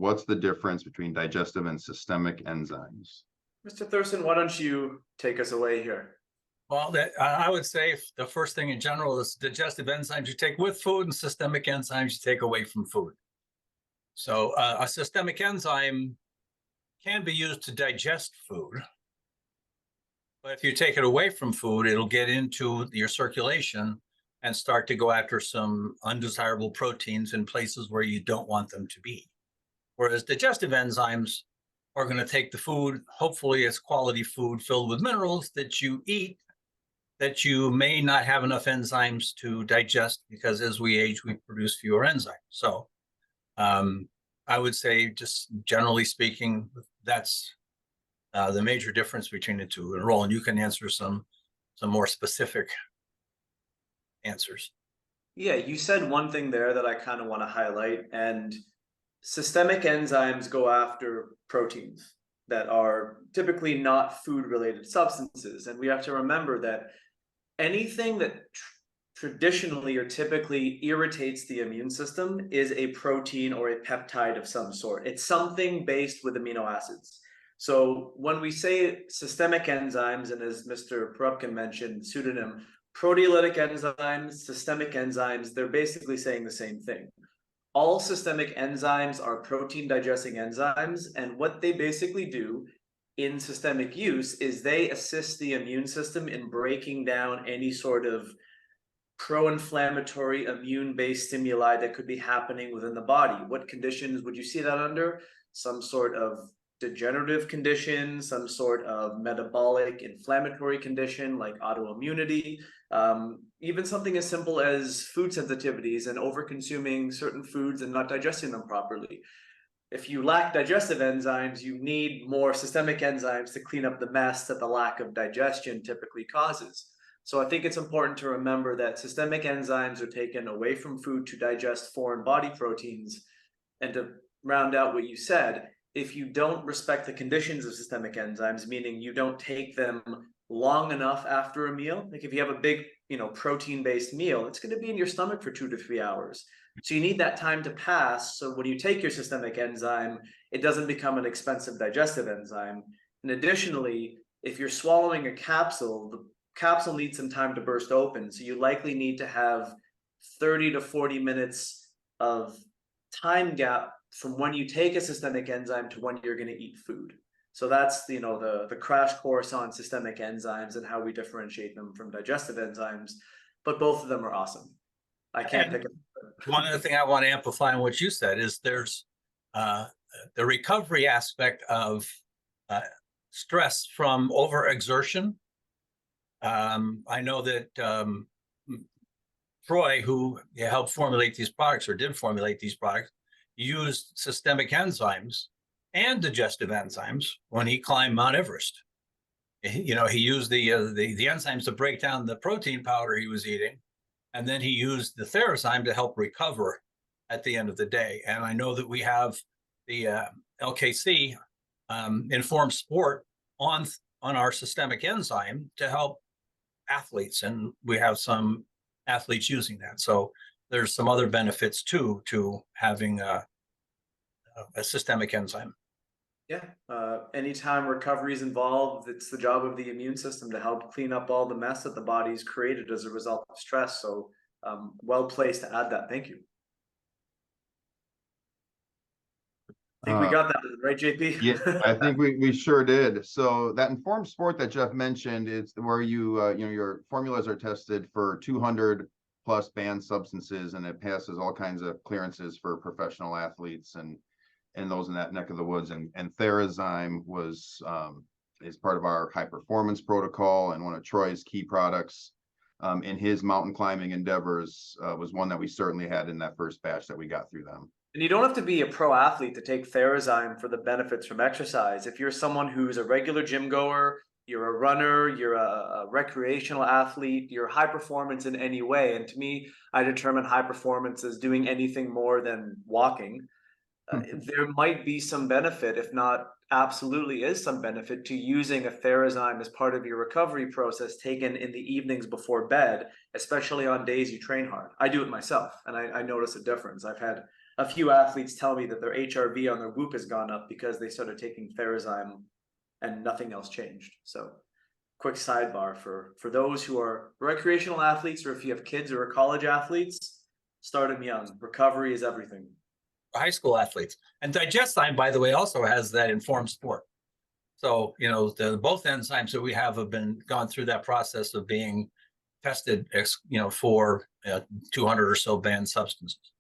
What's the difference between digestive and systemic enzymes? Mr. Thurston, why don't you take us away here? Well, I would say the first thing in general is digestive enzymes you take with food and systemic enzymes you take away from food. So a systemic enzyme can be used to digest food, but if you take it away from food, it'll get into your circulation and start to go after some undesirable proteins in places where you don't want them to be. Whereas digestive enzymes are going to take the food, hopefully it's quality food filled with minerals that you eat, that you may not have enough enzymes to digest, because as we age, we produce fewer enzymes. So I would say, just generally speaking, that's the major difference between the two. And Roland, you can answer some more specific answers. Yeah, you said one thing there that I kind of want to highlight, and systemic enzymes go after proteins that are typically not food-related substances. And we have to remember that anything that traditionally or typically irritates the immune system is a protein or a peptide of some sort. It's something based with amino acids. So when we say systemic enzymes, and as Mr. Perupkin mentioned, pseudonym, proteolytic enzymes, systemic enzymes, they're basically saying the same thing. All systemic enzymes are protein digesting enzymes, and what they basically do in systemic use is they assist the immune system in breaking down any sort of pro-inflammatory immune-based stimuli that could be happening within the body. What conditions would you see that under? Some sort of degenerative condition, some sort of metabolic inflammatory condition like autoimmunity, even something as simple as food sensitivities and over-consuming certain foods and not digesting them properly. If you lack digestive enzymes, you need more systemic enzymes to clean up the mess that the lack of digestion typically causes. So I think it's important to remember that systemic enzymes are taken away from food to digest foreign body proteins. And to round out what you said, if you don't respect the conditions of systemic enzymes, meaning you don't take them long enough after a meal, like if you have a big, protein-based meal, it's going to be in your stomach for 2 to 3 hours. So you need that time to pass. So when you take your systemic enzyme, it doesn't become an expensive digestive enzyme. And additionally, if you're swallowing a capsule, the capsule needs some time to burst open. So you likely need to have 30 to 40 minutes of time gap from when you take a systemic enzyme to when you're going to eat food. So that's the crash course on systemic enzymes and how we differentiate them from digestive enzymes. But both of them are awesome. I can't pick it. One other thing I want to amplify on what you said is there's the recovery aspect of stress from overexertion. I know that Troy, who helped formulate these products, or did formulate these products, used systemic enzymes and digestive enzymes when he climbed Mount Everest. He used the enzymes to break down the protein powder he was eating, and then he used the Therazyme to help recover at the end of the day. And I know that we have the LKC Informed Sport on our systemic enzyme to help athletes, and we have some athletes using that. So there's some other benefits too to having a systemic enzyme. Yeah, anytime recovery is involved, it's the job of the immune system to help clean up all the mess that the body's created as a result of stress. So well placed to add that. Thank you. I think we got that right, JP? Yeah, I think we sure did. So that Informed Sport that Jeff mentioned is where your formulas are tested for 200 plus banned substances, and it passes all kinds of clearances for professional athletes and those in that neck of the woods. And Therazyme is part of our high performance protocol, and one of Troy's key products in his mountain climbing endeavors was one that we certainly had in that first batch that we got through them. And you don't have to be a pro athlete to take Therazyme for the benefits from exercise. If you're someone who's a regular gym goer, you're a runner, you're a recreational athlete, you're high performance in any way. And to me, I determine high performance as doing anything more than walking. There might be some benefit, if not absolutely is some benefit, to using a Therazyme as part of your recovery process taken in the evenings before bed, especially on days you train hard. I do it myself, and I notice a difference. I've had a few athletes tell me that their HRV on their Whoop has gone up because they started taking Therazyme and nothing else changed. So quick sidebar for those who are recreational athletes, or if you have kids or are college athletes, start them young. Recovery is everything. High school athletes. And Digestive, by the way, also has that informed sport. So, you know, both enzymes that we have been gone through that process of being tested, you know, for 200 or so banned substances.